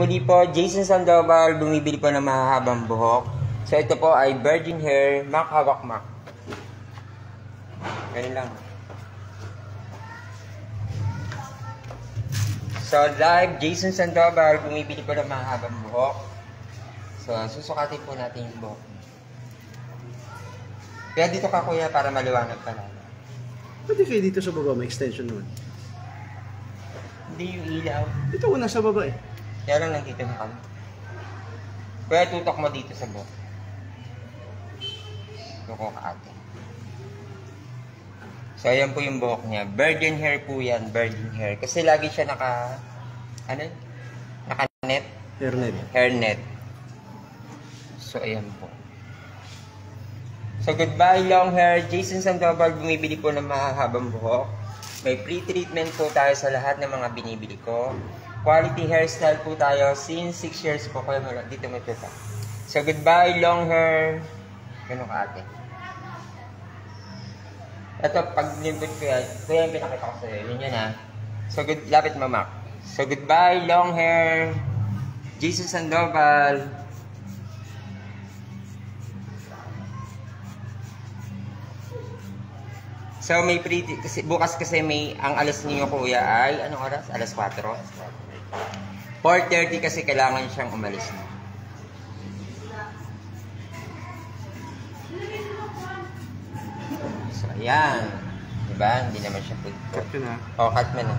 Muli po, Jason Sandoval, bumibili po ng mahahabang buhok. So ito po ay virgin hair, Mac Hawak Mac. Ganun lang. So live, Jason Sandoval, bumibili po ng mahahabang buhok. So susukatin po natin yung buhok. Kaya dito ka kuya para maliwanag ka lang. Pwede kayo dito sa baba, may extension naman. Hindi yung ilaw. Ito ko nasa baba eh. Kaya lang nandito na kami. Kaya tutok mo dito sa buhok. Tuko ka ate. So ayan po yung buhok niya. Virgin hair po yan, virgin hair. Kasi lagi siya naka-net. Hairnet. Hairnet. So ayan po. So goodbye long hair. Jason Sandoval, bumibili po ng mahahabang buhok. May pre-treatment po tayo sa lahat ng mga binibili ko. Quality hairstyle po tayo since 6 years po kayo dito mo ito. So goodbye long hair. Ganun ka ate. Ito pag limbot ko yan, ito yung pinakita ko sa'yo. Yun yan ha. So lapit mo Mac. So goodbye long hair. Jason Sandoval. So may pretty kasi bukas kasi may ang alas niyo kuya ay anong oras? Alas 4. 4:30 kasi kailangan siyang umalis na. So ayan. Diba? Hindi naman siya food. Cut ko na. O, cut mo na.